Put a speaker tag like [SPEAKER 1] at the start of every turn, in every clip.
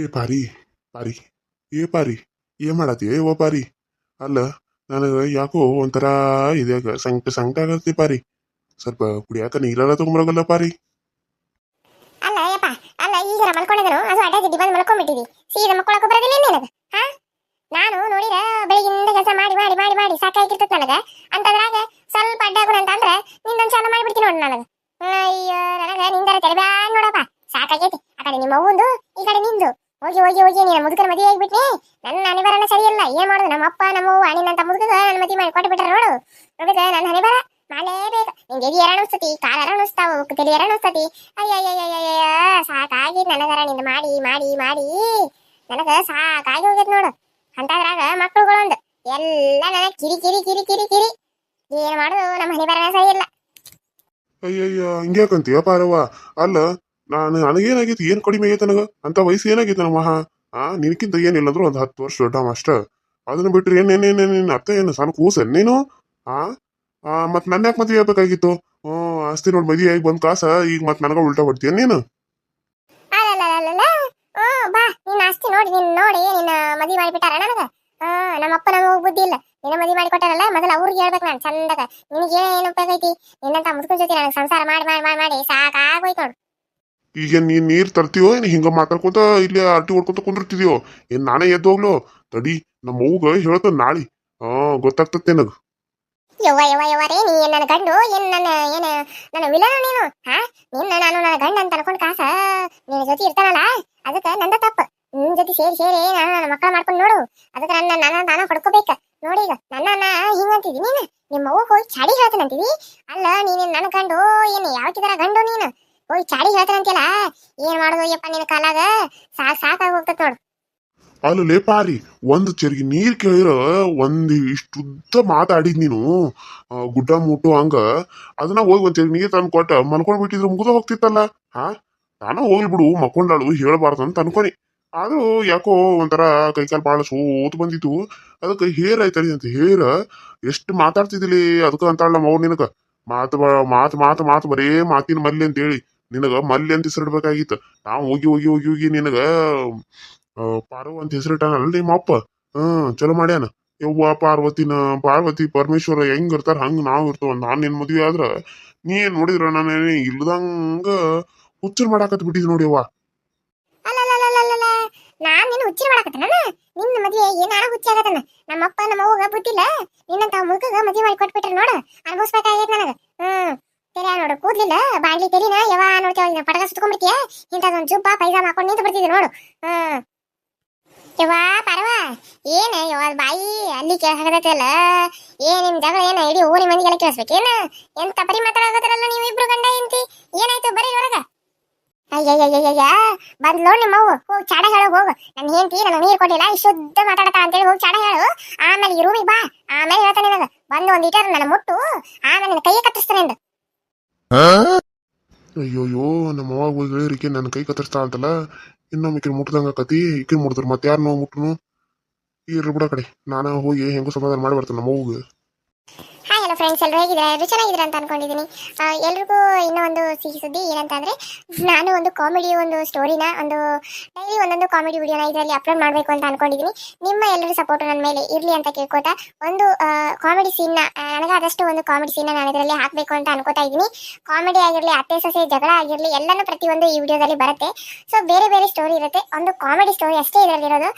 [SPEAKER 1] ಏ ಪಾರಿ ಪಾರಿ ಏ ಪಾರಿ ಏನ್ ಮಾಡತ್ತಿ ಓ ಪಾರಿ ಅಲ್ಲ ನನಗೆ ಯಾಕೋ ಒಂಥರ ಇದ್ಯಾಗ ಸಂಕಟ ಆಗತ್ತೆ ಪಾರಿ ಸ್ವಲ್ಪ ಕುಡಿಯಾಕ ನೀರೆಲ್ಲ ತಗೊಂಬರೋಗಲ್ಲ ಪಾರಿ.
[SPEAKER 2] ಅಲ್ಲ ಯಪ್ಪ, ಅಲ್ಲ ಈಗ ಮಲ್ಕೊಂಡಿದ್ದನು ಅದು ಅಡ್ಡ ಗಿಡ್ಡಿ ಬಂದು ಮಲ್ಕೊಂಡ್ಬಿಟ್ಟಿದಿ. ಸೀದಾ ಮಕ್ಕಳಕ್ಕೆ ಬರೋದಿಲ್ಲ ನಿನಗೆ. ಹಾ, ನಾನು ನೋಡಿರ ಬೆಳಗಿಂದ ಕೆಲಸ ಮಾಡಿ ಮಾಡಿ ಮಾಡಿ ಮಾಡಿ ಸಾಕಾಗಿರ್ತದ ನನಗ. ಅಂತದ್ರಾಗ ಸ್ವಲ್ಪ ಅಡ್ಡ ಆಗುಣ ಅಂತ ಅಂದ್ರೆ ನಿಂದೊಂದು ಚಾಲ ಮಾಡಿಬಿಡ್ತೀನಿ ನೋಡಿ ನನಗೆ. ಅಯ್ಯೋ, ನನಗ ನಿಂದರ ತಲೆ ಬ್ಯಾನ್ ನೋಡಪ್ಪ, ಸಾಕಾಗೈತಿ. ಆ ಕಡೆ ನಿಮ್ಮ ಅವ್ವಂದು, ಈ ಕಡೆ ನಿಂದು. ಹೋಗಿ ಹೋಗಿ ಹೋಗಿ ನೀನು ಮುದುಕರ ಮದುವೆ ಆಗಿಬಿಟ್ನಿ. ನನ್ನ ಹಣೆಬರನ ಸರಿಯಲ್ಲ. ಏನ್ ಮಾಡೋದು, ನಮ್ಮ ಅಪ್ಪ ನಮ್ಮ ಅವ್ವ ನಿನ್ನಂತ ಮುದುಕಗ ನನ್ನ ಮದುವೆ ಮಾಡಿ ಕೊಟ್ಟು ಬಿಟ್ಟಾರ ನೋಡು. ನೋಡಿದ್ರೆ ನನ್ನ ಹಣೆಬರ ಮಾಡಲೇಬೇಕು. ನಿಂಗೆ ಎದಿ ಎರಣಿಸ್ತತಿ, ಕಾಲ ಎರಣಿಸ್ತಾವ, ತಲೆ ಎರಣಿಸ್ತತಿ. ಅಯ್ಯಯ್ಯಯ್ಯಯ್ಯ, ಸಾಕಾಗಿ ನನಗರ ನಿಂದು ಮಾಡಿ ಮಾಡಿ ಮಾಡಿ ನನಗ ಸಾಕಾಗಿ ಹೋಗೈತ್ ನೋಡು. ಅಂತದ್ರಾಗ ಮಕ್ಕಳುಗಳೊಂದು ಎಲ್ಲ ನನಗೆ ಕಿರಿ ಕಿರಿ ಕಿರಿ ಕಿರಿ ಕಿರಿ. ಏನ್ ಮಾಡೋದು, ನಮ್ಮ ಹಣೆ ಬರನ ಸರಿ ಇಲ್ಲ.
[SPEAKER 1] ಅಯ್ಯಯ್ಯ ಹಿಂಗ್ಯಾಕಂತೀಯ ಪಾರವ್ವ. ಅಲ್ಲ ನನಗೇನಾಗೈತಿ, ಏನ್ ಕಡಿಮೆ ಆಗೈತೆ ನನಗ ಅಂತ ವಯಸ್ಸು ಏನಾಗೈತೆ ನಮ್ಮ ಮಹಾ. ನಿನಕ್ಕಿಂತ ಏನಿಲ್ಲಂದ್ರು ಒಂದು 10 ವರ್ಷ ದೊಡ್ಡವ ಅಷ್ಟ. ಅದನ್ನ ಬಿಟ್ರೆ ಏನೇನೇನೇನೇನು ಅತ್ತ ಏನು ಸಣ್ಣ ಕೂಸನ್ ನೀನು. ಆ ಮತ್ ನನ್ನ ಯಾಕೆ ಮದ್ವೆ ಆಗ್ಬೇಕಾಗಿತ್ತು? ಆಸ್ತಿ ನೋಡಿ ಮದ್ವೆ ಆಗಿ ಬಂದ್ ಕಾಸ ಈಗ ಮತ್ ನನಗ ಉಲ್ಟಾ ಹೊಡ್ತೀಯ ನೀನು.
[SPEAKER 2] ಅಲ್ಲಲ್ಲಲ್ಲ, ಬಾ, ನಿನ್ನ ಆಸ್ತಿ ನೋಡಿ ನಿನ್ನ ಮದ್ವೆ ಮಾಡಿಬಿಟ್ಟಾರ ನನಗ. ನಮ್ಮಪ್ಪ ನಮ್ಮ ಬುದ್ಧಿ ಇಲ್ಲ. ನಿನ್ನ ಮದ್ವೆ ಮಾಡಿ ಕೊಟ್ಟಾರಲ್ಲ, ಮೊದಲು ಅವ್ರಿಗೆ ಹೇಳ್ಬೇಕು ನಾನು ಚಂದಗ. ನಿನಗೆ ಏನು ಉಪಯೋಗೈತಿ? ನಿನ್ನಂತ ಮುದುಕನ ಜೊತೆ ನನಗೆ ಸಂಸಾರ ಮಾಡಿ ಮಾಡಿ ಮಾಡಿ ಮಾಡಿ ಸಾಕಾಗೋಯ್ತು ನೋಡು.
[SPEAKER 1] ಈಗ ನೀನ್ ನೀರ್ ತರ್ತೀಯೋ ಏನ್ ಹಿಂಗ ಮಾತಾಡ್ಕೊಂತ ಇಲ್ಲಿ ಅರ್ಟಿ ಹೊಡ್ಕೊಂತ ಕುಂದಿರ್ತಿದ್ಯೋ? ಏನ್ ನಾನೇ ಎದ್ದು ಹೋಗ್ಲೋ? ತಡಿ, ನಮ್ಮ ಅವ್ಗ ಹೇಳ್ತ ನಾಳಿ. ಗೊತ್ತಾಗ್ತತ್ ನಿನಗ.
[SPEAKER 2] ಯವ್ವ ಯವ್ವ ಯವ್ವ ರೇ, ನೀ ನನ್ನ ಗಂಡು ಏನ್ ನನ್ನ ವಿಲನ ನೀನು? ನಾನು ನನ್ನ ಗಂಡ ಅಂತ ಅನ್ಕೊಂಡ್ ಕಾಸ ನಿನ್ನ ಜೊತೆ ಇರ್ತಾನಲ್ಲ, ಅದಕ್ಕೆ ನಂದ ತಪ್ಪು. ನಿನ್ ಜೊತೆ ಸೇರಿ ಸೇರಿ ನಾನು ನನ್ನ ಮಕ್ಕಳ ಮಾಡ್ಕೊಂಡು ನೋಡು. ಅದಕ್ಕೆ ನಾನು ಹೊಡ್ಕೋಬೇಕ. ನೋಡಿ ಈಗ ನನ್ನ ಹಿಂಗಂತಿದಿ ನೀನು. ನಿಮ್ಮ ಅವ್ವ ಹೋಗಿ ಚಾಡಿ ಹೇಳ್ತಾನಂತೀವಿ. ಅಲ್ಲ ನೀನು ನನ್ನ ಗಂಡು ಏನು ಯಾವತ್ತಿದಾರ ಗಂಡು ನೀನು? ಹೋಗಿ ಚಾಡಿ ಹೇಳ್ತಾನಂತಿಯಲ್ಲ, ಏನ್ ಮಾಡೋದು ಯಪ್ಪ ನಿನ್ನ ಕಾಲಾಗ? ಸಾಕಾಗಿ ಹೋಗ್ತತ್ ನೋಡು.
[SPEAKER 1] ಅಲ್ಲೇ ಪಾರಿ, ಒಂದ್ ಚೆರ್ಗಿ ನೀರ್ ಕೇಳಿರ ಒಂದ್ ಇಷ್ಟುದ್ದ ಮಾತಾಡಿದ್ ನೀನು. ಗುಡ್ಡ ಮುಟ್ಟು ಹಂಗ ಅದನ್ನ ಹೋಗಿ ಒಂದ್ ಚೆರ್ಗಿ ನೀರ್ ತಂದು ಕೊಟ್ಟ ಮನ್ಕೊಂಡ್ ಬಿಟ್ಟಿದ್ರು ಮುಗ್ದ ಹೋಗ್ತಿತ್ತಲ್ಲ. ನಾನು ಹೋಗ್ಲಿ ಬಿಡು, ಮಕ್ಕೊಂಡಾಳು ಹೇಳ್ಬಾರ್ದು ಅಂತ ಅನ್ಕೊನಿ. ಆದ್ರೂ ಯಾಕೋ ಒಂಥರ ಕೈಕಾಲ್ ಬಾಳ ಸೋತ್ ಬಂದಿತ್ತು. ಅದಕ್ಕೆ ಹೇರ್ ಆಯ್ತರಿ ಅಂತ ಹೇರ ಎಷ್ಟು ಮಾತಾಡ್ತಿದ್ದಿಲಿ. ಅದಕ್ಕ ಅಂತಾಳ ನಮ್ಮ ಅವ್ರು ನಿನಗ ಮಾತು ಮಾತು ಮಾತು ಮಾತು ಬರೇ ಮಾತಿನ ಮಲ್ಲಿ ಅಂತ ಹೇಳಿ ನಿನಗ ಮಲ್ಲಿ ಅಂತ ಹೆಸರಿಡ್ಬೇಕಾಗಿತ್ತು. ನಾವು ಹೋಗಿ ಹೋಗಿ ಹೋಗಿ ಹೋಗಿ ನಿನಗ ಪಾರ್ವ ಅಂತ ಹೆಸರಿಟ್ಟಾನಲ್ಲ ನಿಮ್ಮ ಅಪ್ಪ. ಚಲೋ ಮಾಡ್ಯಾನ. ಯವ್ವ ಪಾರ್ವತಿ ಪರಮೇಶ್ವರ ಹೆಂಗ್ ಇರ್ತಾರ ಹಂಗ ನಾವ್ ಇರ್ತವ. ನಾನ್ ನಿನ್ ಮದ್ವೆ ಆದ್ರ ನೀ ಏನ್ ನೋಡಿದ್ರ ನಾನು ಇಲ್ದಂಗ ಹುಚ್ಚರ್ ಮಾಡಾಕತ್ ಬಿಟ್ಟಿದ್ ನೋಡಿ ಅವ್ವ.
[SPEAKER 2] ನಾನ್ ನಿನ್ನ ಹುಚ್ಚಿ ಮಾಡಕತ್ತನ? ನಿನ್ನ ಮದ್ವೆ ಏನಾರ ಹುಚ್ಚಿ ಆಗತ್ತನ? ನಮ್ಮಪ್ಪ ನಮ್ಮ ಅವ್ವಗ ಬುದ್ಧಿಲ್ಲ. ನಿನ್ನಂತ ಮುದುಕಗ ಮದ್ವೆ ಮಾಡಿ ಕೊಟ್ಬಿಟ್ರ ನೋಡ, ಅನ್ಭವಿಸ್ಬೇಕಾಗೈತ್ ನನಗ. ತೆರೆ ನೋಡು, ಕೂದ್ಲಿಲ್ಲ ಬಾಂಡ್ಲಿ ತೆರಿನ ಯಾವ ನೋಡ್ತೇವ ಪಟಕ ಸುತ್ಕೊಂಡ್ಬಿಡ್ತೀಯ. ಇಂಥದೊಂದು ಜುಬ್ಬ ಪೈಜಾಮ ಹಾಕೊಂಡು ನಿಂತು ಬಿಡ್ತಿದ್ದೆ ನೋಡು. ಯವ್ವಾ ಪರವ, ಏನ ಯವ್ವ ಬಾಯಿ ಅಲ್ಲಿ ಕೇಳಾಕತ್ತಲ್ಲ? ನಿಮ್ ಜಗಳ ಏನ ಇಡೀ ಊರಿ ಮಂದಿಗೆಲ್ಲ ಕೇಳಿಸ್ಬೇಕೇನ? ಎಂತ ಬರೀ ಮಾತಾಡಕತ್ತಾರಲ್ಲ ನೀವು ಇಬ್ರು ಗಂಡ ಹೆಂಡತಿ. ಏನಾಯ್ತು ಬರೀ ಹೊರಗ? ಅಯ್ಯಯ್ಯಯ್ಯಯ್ಯ, ಬಂದ್ ನೋಡ್ ನಿಮ್ಮವ್ವ. ಹೋಗಿ ಚಾಡ ಹೇಳು ಹೋಗು. ನನ್ನ ಹೆಂಡತಿ ನನಗೆ ನೀರು ಕೊಟ್ಟಿಲ್ಲ, ಶುದ್ಧ ಮಾತಾಡತಾ ಅಂತೇಳಿ ಹೋಗಿ ಚಾಡ ಹೇಳು. ಆಮೇಲೆ ಈ ರೂಮಿಗೆ ಬಾ, ಆಮೇಲೆ ಹೇಳ್ತಾನೆ ನಿನಗ. ಬಂದು ಒಂದ್ ಇಟರ್ ನನ್ನ ಮುಟ್ಟು, ಆಮೇಲೆ ನಿನ್ನ ಕೈಯ ಕತ್ತರಿಸ್ತಾನೆ ಎಂದು.
[SPEAKER 1] ಅಯ್ಯೋಯ್ಯೋ, ನಮ್ಮ ಅವಾಗ ಹೋಗಿ ಹೇಳಿರಿಕೆ ನನ್ನ ಕೈ ಕತ್ತರಿಸ್ತಾ ಅಂತಲ್ಲ. ಇನ್ನೊಮ್ಮೆ ಈಕಿನ ಮುಟ್ದಂಗ ಆಕತಿ. ಈಕಿನ ಮುಟ್ಟಿದ್ರ ಮತ್ತೆ ಯಾರು ನೋವು ಮುಟ್ಟನು? ಇರ್ಲಿ ಬಿಡ ಕಡೆ, ನಾನು ಹೋಗಿ ಹೆಂಗೋ ಸಮಾಧಾನ ಮಾಡಿ ಬರ್ತೇನೆ ನಮ್ಮ ಅವ್ಗೆ.
[SPEAKER 2] ಹಾಯ್ ಹಲೋ ಫ್ರೆಂಡ್ಸ್, ಎಲ್ಲರೂ ಹೇಗಿದ್ದಾರೆ? ಎಲ್ಲರೂ ಚೆನ್ನಾಗಿದ್ದೀರಾ ಅಂತ ಅನ್ಕೊಂಡಿದ್ದೀನಿ. ಎಲ್ರಿಗೂ ಇನ್ನೂ ಒಂದು ಸಿಹಿ ಸುದ್ದಿ ಏನಂತಂದ್ರೆ, ನಾನು ಒಂದು ಕಾಮಿಡಿ ಒಂದು ಸ್ಟೋರಿನ ಡೈಲಿ ಒಂದೊಂದು ಕಾಮಿಡಿ ವಿಡಿಯೋನ ಇದರಲ್ಲಿ ಅಪ್ಲೋಡ್ ಮಾಡಬೇಕು ಅಂತ ಅನ್ಕೊಂಡಿದ್ದೀನಿ. ನಿಮ್ಮ ಎಲ್ಲರೂ ಸಪೋರ್ಟ್ ನನ್ನ ಮೇಲೆ ಇರಲಿ ಅಂತ ಕೇಳ್ಕೊತಾ ಒಂದು ಕಾಮಿಡಿ ಸೀನ್ನ, ನನಗಾದಷ್ಟು ಒಂದು ಕಾಮಿಡಿ ಸೀನ್ನ ನಾನು ಇದರಲ್ಲಿ ಹಾಕಬೇಕು ಅಂತ ಅನ್ಕೋತಾ ಇದ್ದೀನಿ. ಕಾಮಿಡಿ ಆಗಿರಲಿ, ಅತ್ತೆ ಸೊಸೆ ಜಗಳ ಆಗಿರಲಿ, ಎಲ್ಲನೂ ಪ್ರತಿಯೊಂದು ಈ ವಿಡಿಯೋದಲ್ಲಿ ಬರುತ್ತೆ. ಸೊ ಬೇರೆ ಬೇರೆ ಸ್ಟೋರಿ ಇರುತ್ತೆ, ಒಂದು ಕಾಮಿಡಿ ಸ್ಟೋರಿ ಅಷ್ಟೇ ಇದರಲ್ಲಿರೋದು.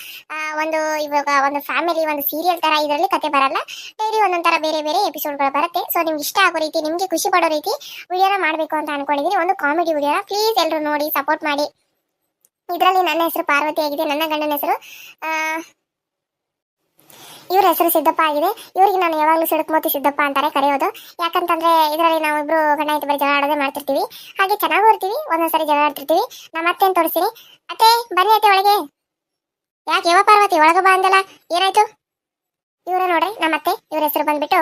[SPEAKER 2] ಇವಾಗ ಒಂದು ಫ್ಯಾಮಿಲಿ ಒಂದು ಸೀರಿಯಲ್ ತರ ಇದರಲ್ಲಿ ಕತೆ ಬರಲ್ಲ. ಡೈಲಿ ಒಂದೊಂದರ ಬೇರೆ ಬೇರೆ ಎಪಿಸೋಡ್ಗಳು ಬರುತ್ತೆ. ಸೊ ನಿಮ್ಗೆ ಇಷ್ಟ ಆಗೋ ರೀತಿ, ನಿಮ್ಗೆ ಖುಷಿ ಪಡೋ ರೀತಿ ವಿಡಿಯೋನ ಮಾಡಬೇಕು ಅಂತ ಅನ್ಕೊಂಡಿದ್ದೀನಿ. ಒಂದು ಕಾಮಿಡಿ ವಿಡಿಯೋನ ಪ್ಲೀಸ್ ಎಲ್ಲರೂ ನೋಡಿ ಸಪೋರ್ಟ್ ಮಾಡಿ. ಇದರಲ್ಲಿ ನನ್ನ ಹೆಸರು ಪಾರ್ವತಿ ಆಗಿದೆ, ನನ್ನ ಗಂಡನ ಹೆಸರು ಇವ್ರ ಹೆಸರು ಸಿದ್ದಪ್ಪ ಆಗಿದೆ. ಇವ್ರಿಗೆ ನಾನು ಯಾವಾಗಲೂ ಸಿಡಕ್ಮೋತಿ ಸಿದ್ದಪ್ಪ ಅಂತಾರೆ ಕರೆಯೋದು. ಯಾಕಂತಂದ್ರೆ ಇದರಲ್ಲಿ ನಾವಿಬ್ರು ಗಂಡ ಹೆಂಡತಿ ಬರೀ ಜಗಳ ಆಡೋದೇ ಮಾಡ್ತಿರ್ತೀವಿ. ಹಾಗೆ ಚೆನ್ನಾಗೂ ಇರ್ತೀವಿ, ಒಂದೊಂದ್ಸರಿ ಜಗಳ ಆಡ್ತಿರ್ತೀವಿ. ನಮ್ಮ ಅತ್ತೆಯನ್ನು ತೋರಿಸ್ತೀನಿ. ಅತ್ತೆ ಬನ್ನಿ ಅತ್ತೆ ಒಳಗೆ. ಯಾಕೆ ಯಾವ ಪಾರ್ವತಿ ಒಳಗೆ ಬಾ ಅಂದಲ್ಲ, ಏನಾಯ್ತು? ಇವ್ರ ನೋಡ್ರಿ ನಮ್ಮ ಅತ್ತೆ. ಇವ್ರ ಹೆಸರು ಬಂದ್ಬಿಟ್ಟು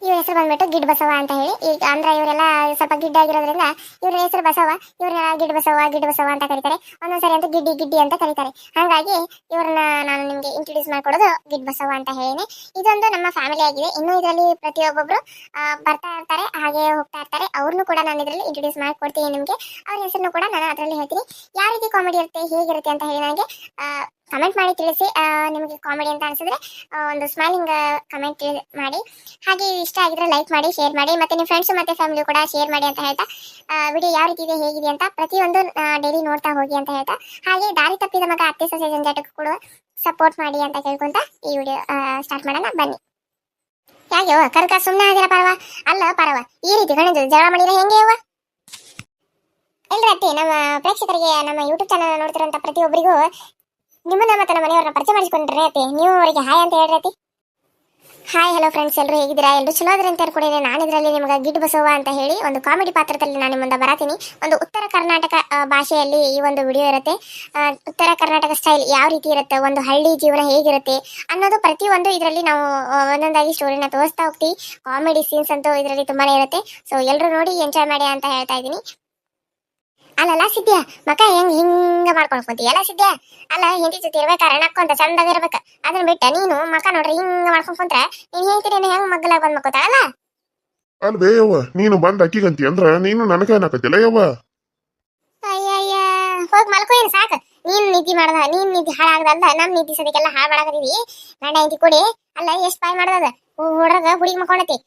[SPEAKER 2] ಇವ್ರ ಹೆಸರು ಬಂದ್ಬಿಟ್ಟು ಗಿಡ್ ಬಸವ ಅಂತ ಹೇಳಿ. ಈಗ ಅಂದ್ರೆ ಇವರೆಲ್ಲ ಸ್ವಲ್ಪ ಗಿಡ್ಡ ಆಗಿರೋದ್ರಿಂದ ಇವ್ರ ಹೆಸರು ಬಸವ, ಇವ್ರನ್ನ ಗಿಡ್ ಬಸವ ಗಿಡ್ ಬಸವ ಅಂತ ಕರೀತಾರೆ. ಒಂದೊಂದ್ಸರಿ ಅಂತ ಗಿಡ್ಡಿ ಗಿಡ್ಡಿ ಅಂತ ಕರೀತಾರೆ. ಹಾಗಾಗಿ ಇವ್ರನ್ನ ನಾನು ನಿಮ್ಗೆ ಇಂಟ್ರೊಡ್ಯೂಸ್ ಮಾಡ್ಕೊಡೋದು ಗಿಡ್ ಬಸವ ಅಂತ ಹೇಳಿನಿ. ಇದೊಂದು ನಮ್ಮ ಫ್ಯಾಮಿಲಿ ಆಗಿದೆ. ಇನ್ನು ಇದರಲ್ಲಿ ಪ್ರತಿಯೊಬ್ಬೊಬ್ರು ಬರ್ತಾ ಇರ್ತಾರೆ, ಹಾಗೆ ಹೋಗ್ತಾ ಇರ್ತಾರೆ. ಅವ್ರನ್ನು ಕೂಡ ನಾನು ಇದರಲ್ಲಿ ಇಂಟ್ರೊಡ್ಯೂಸ್ ಮಾಡ್ಕೊಡ್ತೀನಿ ನಿಮ್ಗೆ. ಅವ್ರ ಹೆಸರನ್ನು ಕೂಡ ನಾನು ಅದರಲ್ಲಿ ಹೇಳ್ತೀನಿ. ಯಾವ ರೀತಿ ಕಾಮಿಡಿ ಇರುತ್ತೆ, ಹೇಗಿರುತ್ತೆ ಅಂತ ಹೇಳಿ ನನಗೆ ಕಮೆಂಟ್ ಮಾಡಿ ತಿಳಿಸಿ. ನಿಮಗೆ ಕಾಮಿಡಿ ಅಂತ ಅನ್ಸಿದ್ರೆ ಒಂದು ಸ್ಮೈಲಿಂಗ್ ಕಮೆಂಟ್ ಮಾಡಿ. ಹಾಗೆ ಇಷ್ಟ ಆಗಿದ್ರೆ ಲೈಕ್ ಮಾಡಿ, ಶೇರ್ ಮಾಡಿ, ಮತ್ತೆ ನಿಮ್ಮ ಫ್ರೆಂಡ್ಸ್ ಮತ್ತೆ ಫ್ಯಾಮಿಲಿ ಕೂಡ ಶೇರ್ ಮಾಡಿ ಅಂತ ಹೇಳ್ತಾ, ವಿಡಿಯೋ ಯಾವ ರೀತಿ ಇದೆ ಹೇಗಿದೆ ಅಂತ ಪ್ರತಿಯೊಂದು ಡೈಲಿ ನೋಡ್ತಾ ಹೋಗಿ ಅಂತ ಹೇಳ್ತಾ, ಹಾಗೆ ದಾರಿ ತಪ್ಪಿದ ಮಗ ಅತ್ತೆ ಸೊಸೆ ಜಂಜಾಟಕ್ಕೂ ಕೂಡ ಸಪೋರ್ಟ್ ಮಾಡಿ ಅಂತ ಕೇಳ್ಕೊಂತ ಈ ವಿಡಿಯೋ ಸ್ಟಾರ್ಟ್ ಮಾಡೋಣ ಬನ್ನಿ. ಯಾಕೆ ಕರ್ಕ ಸುಮ್ಮನೆ ಆಗಿರ ಪರವ ಅಲ್ಲ ಪರವ, ಈ ರೀತಿ ಗಣಿತ ಜಗಳ ಮಾಡಿದ್ರೆ ಹೆಂಗೆ ಯವ್ವ? ಇಲ್ರಿ ಅತ್ತಿ, ನಮ್ಮ ಪ್ರೇಕ್ಷಕರಿಗೆ ನಮ್ಮ ಯೂಟ್ಯೂಬ್ ಚಾನಲ್ ನೋಡ್ತಿರೋಂಥ ಪ್ರತಿಯೊಬ್ಬರಿಗೂ ನಿಮ್ಮನ್ನ ಮತ್ತೆ ನಮ್ಮ ಮನೆಯವ್ರನ್ನ ಪರಿಚಯ ಮಾಡಿಸ್ಕೊಂಡ್ರೆ ಅತ್ತಿ, ನೀವು ಅವರಿಗೆ ಹಾಯ್ ಅಂತ ಹೇಳ್ರಿ ಅತ್ತಿ. ಹಾಯ್ ಹಲೋ ಫ್ರೆಂಡ್ಸ್, ಎಲ್ಲರೂ ಹೇಗಿದ್ದೀರಾ? ಎಲ್ಲರೂ ಚಲೋ ಅದ್ರ ಅಂತ ಅನ್ಕೊಂಡಿದ್ದೀನಿ. ನಾನು ಇದರಲ್ಲಿ ನಿಮಗೆ ಗಿಡ್ ಬಸವ ಅಂತ ಹೇಳಿ ಒಂದು ಕಾಮಿಡಿ ಪಾತ್ರದಲ್ಲಿ ನಾನು ಮುಂದೆ ಬರತೀನಿ. ಒಂದು ಉತ್ತರ ಕರ್ನಾಟಕ ಭಾಷೆಯಲ್ಲಿ ಈ ಒಂದು ವಿಡಿಯೋ ಇರುತ್ತೆ. ಉತ್ತರ ಕರ್ನಾಟಕ ಸ್ಟೈಲ್ ಯಾವ ರೀತಿ ಇರುತ್ತೆ, ಒಂದು ಹಳ್ಳಿ ಜೀವನ ಹೇಗಿರುತ್ತೆ ಅನ್ನೋದು ಪ್ರತಿಯೊಂದು ಇದರಲ್ಲಿ ನಾವು ಒಂದೊಂದಾಗಿ ಸ್ಟೋರಿನ ತೋರಿಸ್ತಾ ಹೋಗ್ತೀವಿ. ಕಾಮಿಡಿ ಸೀನ್ಸ್ ಅಂತೂ ಇದರಲ್ಲಿ ತುಂಬಾನೇ ಇರುತ್ತೆ. ಸೊ ಎಲ್ಲರೂ ನೋಡಿ ಎಂಜಾಯ್ ಮಾಡಿ ಅಂತ ಹೇಳ್ತಾ ಇದ್ದೀನಿ. ಅಲ್ಲಲ್ಲ ಸಿದ್ಯಾ, ಮಕ ಹಿಂಗ ಮಾಡ್ಕೊಂಡ್ಕೊಂತೀಯ ಎಲ್ಲ ಸಿದ್ಯಾ? ಅಲ್ಲ, ಹೆಂಡತಿ ಜೊತೆ ಇರ್ಬೇಕಾರೆ ನಕ್ಕೊಂತ ಚಂದಾಗ ಇರ್ಬೇಕ. ಅದನ್ನ ಬಿಟ್ಟ ನೀನು ಮಕ ನೋಡ್ರಿ ಹಿಂಗ ಮಾಡ್ಕೊಂಡ್ಕೊಂತ್ರ ನೀನ್ ಹೇಳ್ತೀನಿ ಹೆಂಗ್ ಮಗ್ಗಲಾಗ ಬಂದ್ ಮಕ್ಕೋತಾಳಲ್ಲ.
[SPEAKER 1] ಅಲ್ವೇ ಯವ್ವ, ನೀನು ಬಂದ್ ಅಕ್ಕಿಗಂತಿ ಅಂದ್ರ ನೀನು ನನಗ ಏನಾಕತಿಲ್ಲ ಯವ್ವ.
[SPEAKER 2] ಅಯ್ಯಯ್ಯ, ಹೋಗ್ ಮಲ್ಕೋ, ಏನ್ ಸಾಕ. ನೀನ್ ನಿದ್ದಿ ಮಾಡ್ದ, ನೀನ್ ನಿದ್ದಿ ಹಾಳಾಗದ, ನಮ್ ನಿದ್ದಿ ಸದ್ಯಕ್ಕೆಲ್ಲ ಹಾಳು ಮಾಡಾಕದೀವಿ. ಗಂಡ ಹೆಂಡತಿ ಕೂಡಿ ಅಲ್ಲ ಎಷ್ಟ್ ಪಾಯ್ ಮಾಡದ ಹುಡ್ರಗ ಹುಡುಗಿ ಮಕ್ಕೊಂಡತಿ.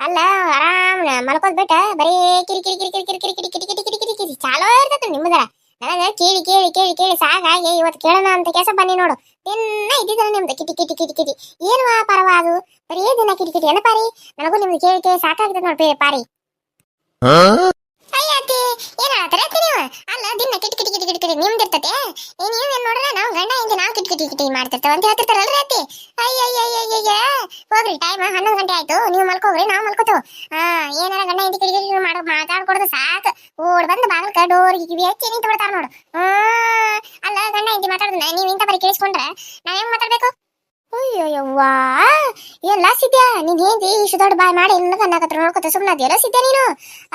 [SPEAKER 2] ಅಲ್ಲ ಆರಾಮ್ ಮಲ್ಕೋದ್ ಬಿಟ್ಟ ಬರೀ ಕಿರಿ ಕಿರಿ ಕಿರಿ ಕಿರಿ ಕಿರಿ ಕಿರಿ ಕಿರಿ ಕಿರಿ ಕಿರಿ ಕಿರಿ ಕಿರಿ ಕಿರಿ ಚಾಲೋ ಇರ್ತೈತಿ ನಿಮ್ಮದರ. ನನಗ ಕೇಳಿ ಕೇಳಿ ಕೇಳಿ ಕೇಳಿ ಸಾಕಾಗಿ ಇವತ್ತು ಕೇಳೋಣ ಅಂತ ಕೆಲಸ ಬನ್ನಿ ನೋಡು. ದಿನ ಇದ್ದಿದ್ರೆ ನಿಮ್ದು ಕಿಟಿ ಕಿಟಿ ಕಿಟಿ ಕಿಟಿ ಏನು ಪರವ ಅದು, ಬರೀ ದಿನ ಕಿಟಿ ಕಿಟಿ ಏನ ಪಾರಿ? ನನಗೂ ನಿಮ್ದು ಕೇಳಿ ಕೇಳಿ ಸಾಕಾಗ್ತದೆ ನೋಡ್ರಿ ಪಾರಿ. ಅಯ್ಯತಿ ಏನ್ ಹೇಳ್ತಾರೆ ನೀವು? ಅಲ್ಲ ದಿನ ಕಿಟಿ ಕಿಟಿ ಕಿಟಿ ಕಿಟಿ ಕಿಟಿ ನಿಮ್ದು ಇರ್ತತೆ. ನೀವೇನ್ ನೋಡ್ರ ನಾವು ಗಂಡ ಹಿಂಗೆ ನಾವು ಕಿಟಿ ಕಿಟಿ ಕಿಟಿ ಮಾಡ್ತಿರ್ತೇವೆ ಅಂತ ಹೇಳ್ತಿರ್ತಾರಲ್ರಿ ಅತ್ತಿ. ಅಯ್ಯಯ್ಯಯ್ಯಯ್ಯ, ಹೋಗ್ರಿ, ಟೈಮ್ 11 ಗಂಟೆ ಆಯ್ತು, ನೀವು ಮಲ್ಕೋಗ್ರಿ, ನಾವು ಮಲ್ಕೋತೇವೆ. ಏನಾರ ಗಂಡ ಹಿಂದಿ ಕಿಟಿ ಕಿಟಿ ಮಾತಾಡ್ಕೊಡ್ದು ಸಾಕು. ಓಡ್ ಬಂದು ಬಾಗಲ್ಕ ಡೋರ್ಗೆ ಕಿವಿ ಹಚ್ಚಿ ನಿಂತು ಬಿಡ್ತಾರ ನೋಡು. ಅಲ್ಲ ಗಂಡ ಹಿಂದಿ ಮಾತಾಡ್ದ ನೀವ್ ಇಂಥ ಬರೀ ಕೇಳಿಸ್ಕೊಂಡ್ರೆ ನಾವ್ ಹೆಂಗ್ ಮಾತಾಡ್ಬೇಕು? ಅಯ್ಯೋಯ್ಯವ್ವಾ, ಎಲ್ಲ ಸಿದ್ಯಾ ನೀನ್ ಹೇಂತಿ ಇಷ್ಟು ದೊಡ್ಡ ಬಾಯ್ ಮಾಡಿ ಇನ್ನ ಕನ್ನಕತ್ರ ನೋಡ್ಕೊತ ಸುಮ್ಮನೆ ಅದೆಲ್ಲ ಸಿದ್ಯಾ ನೀನು?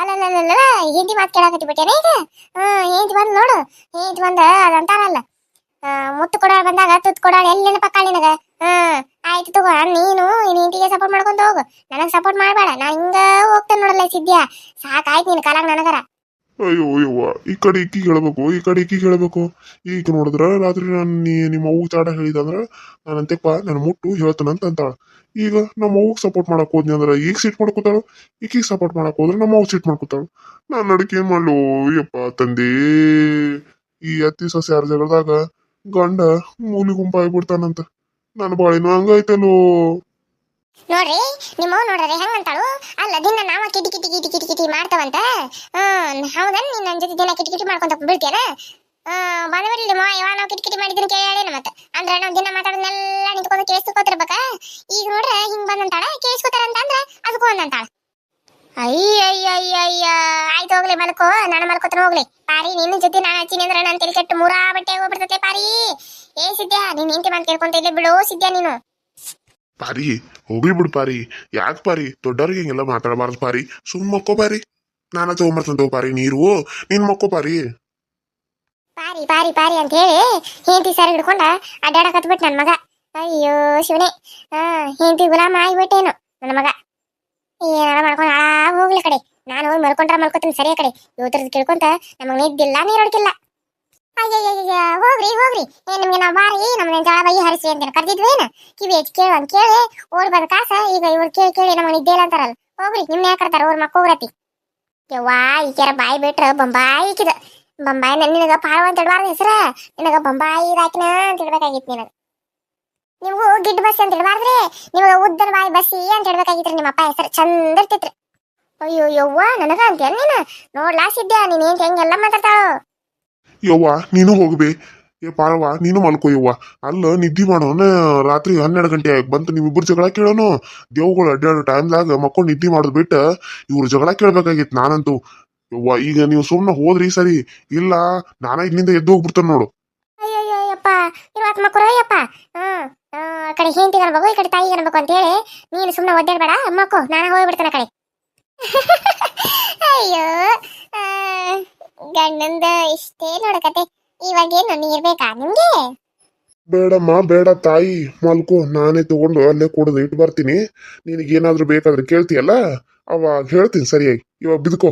[SPEAKER 2] ಅಲ್ಲಲ್ಲ ಹೇಂತಿ ಮಾತು ಕೇಳಾಕತ್ತಿ ಬಿಟ್ಟೇನ ಈಗ? ಹೇಂತಿ ಬಂದ್ ನೋಡು, ಹೇಂತಿ ಬಂದ ಅದಂತಾರಲ್ಲ, ಮುತ್ತು ಕೊಡಾಳ ಬಂದಾಗ ತುತ್ತು ಕೊಡಾಳ ಎಲ್ಲಿ ಪಕ್ಕ ನಿನಗ. ಆಯ್ತು ತಗೋ, ನೀನು ಹೆಂತಿಗೆ ಸಪೋರ್ಟ್ ಮಾಡ್ಕೊಂತ ಹೋಗು, ನನಗ್ ಸಪೋರ್ಟ್ ಮಾಡ್ಬೇಡ. ನಾ ಹಿಂಗ ಹೋಗ್ತೇನೆ ನೋಡಲ್ಲ ಸಿದ್ಯಾ, ಸಾಕಾಯ್ತು ನಿನ್ ಕಾಲಾಗ ನನಗರ.
[SPEAKER 1] ಅಯ್ಯೋ ಯವ್ವ, ಈ ಕಡೆ ಇಕ್ಕಿಗೆ ಹೇಳ್ಬೇಕು, ಈ ಕಡೆ ಇಕ್ಕಿಗೆ ಹೇಳ್ಬೇಕು. ಈಗ ನೋಡಿದ್ರ ರಾತ್ರಿ ನಾನು ನಿಮ್ಮ ಅವ್ವ ಚಾಡ ಹೇಳಿದಂದ್ರ ನಾನಂತೆಪ್ಪ ನನ್ನ ಮುಟ್ಟು ಹೇಳ್ತಾನಂತ ಅಂತಾಳ. ಈಗ ನಮ್ಮ ಅವ್ವಗ್ ಸಪೋರ್ಟ್ ಮಾಡಕ್ ಹೋದ್ನಿ ಅಂದ್ರ ಈಗ ಸಿಟ್ ಮಾಡ್ಕೊತಾಳು, ಈಕಿಗೆ ಸಪೋರ್ಟ್ ಮಾಡಕ್ ಹೋದ್ರೆ ನಮ್ಮ ಅವ್ವ ಸಿಟ್ ಮಾಡ್ಕೊತಾಳು. ನಾನು ನಡಕ್ ಏನ್ ಮಾಡ್ಲು ಯಪ್ಪ ತಂದೆ. ಈ ಅತ್ತಿ ಸೊಸೆ ಯಾರ ಜಗಳದಾಗ ಗಂಡ ಮೂಲಿ ಗುಂಪ ಆಗ್ಬಿಡ್ತಾನಂತ. ನನ್ನ ಬಾಳಿನೂ ಹಂಗೈತಲ್ಲೋ.
[SPEAKER 2] ನೋಡ್ರಿ ನಿಮ್ಮ ನೋಡ್ರಿ ಹೆಂಗಂತಾಳು. ಅಲ್ಲ ದಿನ ನಾವ ಕಿಟಿ ಕಿಟಿ ಕಿಟಿ ಕಿಟಿ ಕಿಟಿ ಮಾಡ್ತಾವಂತ. ಹೌದನ್, ನೀನ್ ನನ್ ಜೊತೆ ದಿನ ಕಿಟಿ ಕಿಟಿ ಮಾಡ್ಕೊಂತ ಬಿಡ್ತೇನ? ಬಂದ್ಬಿಡ್ಲಿ ನಿಮ್ಮ ಯಾವ ನಾವು ಕಿಟಿ ಕಿಟಿ ಮಾಡಿದ್ದೀನಿ ಕೇಳೇನ ಮತ್ತೆ. ಅಂದ್ರೆ ನಾವು ದಿನ ಮಾತಾಡೋದನ್ನೆಲ್ಲ ನಿಂತ್ಕೊಂಡು ಕೇಳಿಸ್ಕೊತಿರ್ಬೇಕ. ಈಗ ನೋಡ್ರೆ ಹಿಂಗ್ ಬಂದಂತಾಳ, ಕೇಳಿಸ್ಕೊತಾರ ಅಂತಂದ್ರ ಅದಕ್ಕೂ ಒಂದಂತಾಳ. ಅಯ್ಯಯ್ಯಯ್ಯಯ್ಯ, ಆಯ್ತು ಹೋಗ್ಲಿ ಮಲ್ಕೋ, ನಾನು ಮಲ್ಕೋತಾನ ಹೋಗ್ಲಿ. ಪಾರಿ ನಿನ್ನ ಜೊತೆ ನಾನು ಹಚ್ಚಿನಿ ಅಂದ್ರೆ ನಾನು ತೆಲಿ ಕೆಟ್ಟು ಮೂರಾ ಬಟ್ಟೆ ಹೋಗ್ಬಿಡ್ತೈತೆ ಪಾರಿ. ಏ ಸಿದ್ಯಾ, ನೀನ್ ಹೆಂಡತಿ ಮಾತು ಕೇಳ್ಕೊಂತ ಇಲ್ಲೇ ಬಿಡು ಸಿದ್ಯಾ ನೀನು.
[SPEAKER 1] ಪಾರಿ ಹೋಗ್ಲಿ ಬಿಡು ಪಾರಿ, ಯಾಕೆ ಪಾರಿ ದೊಡ್ಡವ್ರಿಗೆ ಹಿಂಗೆಲ್ಲ ಮಾತಾಡಬಾರ್ದು ಪಾರಿ. ಸುಮ್ ಮಕ್ಕೋ ಪಾರಿ, ನಾನ ತಗೊಂಬರ್ತಂತ ಪಾರಿ ನೀರು, ನೀನ್ ಮಕ್ಕೋ ಪಾರಿ.
[SPEAKER 2] ಪಾರಿ ಪಾರಿ ಪಾರಿ ಅಂತ ಹೇಳಿ ಹೆಂಡತಿ ಸರ್ ಹಿಡ್ಕೊಂಡ ಅಡ್ಡಾಡಕತ್ಬಿಟ್ಟು ನನ್ ಮಗ. ಅಯ್ಯೋ ಶಿವನೇ, ಹೆಂಡತಿ ಗುಲಾಮ ಆಗಿಬಿಟ್ಟೇನು ನನ್ನ ಮಗ. ಏನಾರ ಮಾಡ್ಕೊಂಡು ಹಾಳಾಗ ಹೋಗ್ಲಿ ಕಡೆ. ನಾನು ಹೋಗಿ ಮಲ್ಕೊಂಡ್ರ ಮಲ್ಕೋತೀನಿ ಸರಿಯ ಕಡೆ. ಇವತ್ತರದ್ದು ಕೇಳ್ಕೊಂತ ನಮಗ್ ನಿದ್ದಿಲ್ಲ ನೀರೊಡ್ಕಿಲ್ಲ. ಅಯ್ಯಯ್ಯ, ಹೋಗ್ರಿ ಹೋಗ್ರಿ, ನಿಮ್ಗೆ ನಾವು ಬಾರಿ ನಮ್ಮನ್ನ ಜಳ ಬೈ ಹರಿಸಿ ಅಂತ ಕರ್ದಿದ್ವೇನ? ಕಿವಿ ಹೆಚ್ಚು ಕೇಳು ಅಂತ ಕೇಳಿ ಓಡ್ ಬಂದ ಕಾಸ ಈಗ ಇವ್ರು ಕೇಳಿ ಕೇಳಿ ನಮಗ್ ನಿದ್ದೆ ಇಲ್ಲ ಅಂತಾರಲ್ಲ. ಹೋಗ್ರಿ, ನಿಮ್ನ ಯಾಕೆ ಕರ್ತಾರ? ಅವ್ರ ಮಕ್ಕೋಗ್ರತಿ. ಯವ್ವಾ, ಈಕ್ಯಾರ ಬಾಯಿ ಬಿಟ್ರ ಬೊಂಬಾಯಿ ಇಕ್ಕಿದ. ಬೊಂಬಾಯಿ ನಿನಗ ಪಾಳು ಅಂತ ಇಡ್ಬಾರ್ದು ಹೆಸರ, ನಿನಗ ಬೊಂಬಾಯಿ ಇದಾಕಿನ ಅಂತ ಇಡ್ಬೇಕಾಗಿತ್ತು. ನಿನಗ ನಿಮ್ಗೂ ಗಿಡ್ ಬಸ್ ಅಂತ ಇಡ್ಬಾರ್ದ್ರಿ, ನಿಮಗ ಉದ್ದನ ಬಾಯಿ ಬಸ್ಸಿ ಅಂತ ಇಡ್ಬೇಕಾಗಿತ್ರಿ. ನಿಮ್ಮ ಅಪ್ಪ ಹೆಸರು ಚಂದ ಇರ್ತಿತ್ರಿ. ಅಯ್ಯೋ ಯವ್ವ, ನನಗ ಅಂತ ನೀನು ನೋಡ್ಲಾ ಸಿದ್ಯಾ, ನೀನ್ ಏನ್ ಹೆಂಗೆಲ್ಲ ಮಾತಾಡ್ತಾಳು.
[SPEAKER 1] ಯವ್ವ ನೀನು ಹೋಗ್ಬೇ. ಏ ಪಾಳವ್ವ ನೀನು ಮಲ್ಕೋ ಯವ್ವ. ಅಲ್ಲ ನಿದ್ದಿ ಮಾಡೋನ ರಾತ್ರಿ 12 ಗಂಟೆ ಆಗಿ ಬಂತು, ನಿಮ್ಮಿಬ್ಬರು ಜಗಳ ಕೇಳೋನು. ದೇವ್ಗಳು ಅಡ್ಡಾಡೋ ಟೈಮ್ದಾಗ ಮಕ್ಕೊಂಡು ನಿದ್ದಿ ಮಾಡೋದು ಬಿಟ್ಟು ಇವ್ರು ಜಗಳ ಕೇಳ್ಬೇಕಾಗಿತ್ತು ನಾನಂತೂ. ಯವ್ವ ಈಗ ನೀವು ಸುಮ್ಮನೆ ಹೋದ್ರಿ ಸರಿ, ಇಲ್ಲ ನಾನ ಇಲ್ಲಿಂದ ಎದ್ದು ಹೋಗ್ಬಿಡ್ತಾನೆ ನೋಡು.
[SPEAKER 2] ಅಯ್ಯಯ್ಯಪ್ಪ, ಇರುವತ್ ಮಕ್ಕಳು ಅಯ್ಯಪ್ಪ. ಆ ಕಡೆ ಹೆಂಡತಿಗೆ ಅನ್ಬೇಕು ಈ ಕಡೆ ತಾಯಿಗೆ ಅನ್ಬೇಕು ಅಂತ ಹೇಳಿ ನೀನು ಸುಮ್ಮನೆ ಒದ್ದಾಡ್ಬೇಡ ಅಮ್ಮಕ್ಕೋ ನಾನು ಹೋಗ್ಬಿಡ್ತೇನೆ ಆ ಕಡೆ ಅಯ್ಯೋ ಆ, ಗಂಡಂದ ಇಷ್ಟೇ ನೋಡಕತೆ ಇವಾಗೇನು ನೀರ್ ಬೇಕಾ ನಿಮ್ಗೆ
[SPEAKER 1] ಬೇಡಮ್ಮ ಬೇಡ ತಾಯಿ ಮಲ್ಕೋ, ನಾನೇ ತಗೊಂಡು ಅಲ್ಲೇ ಕುಡಿದು ಇಟ್ಟು ಬರ್ತೀನಿ. ನಿನಗೇನಾದ್ರೂ ಬೇಕಾದ್ರೆ ಕೇಳ್ತೀಯಲ್ಲ, ಅವಾಗ ಹೇಳ್ತೀನಿ ಸರಿಯಾಗಿ. ಇವಾಗ ಬಿದ್ಕೋ.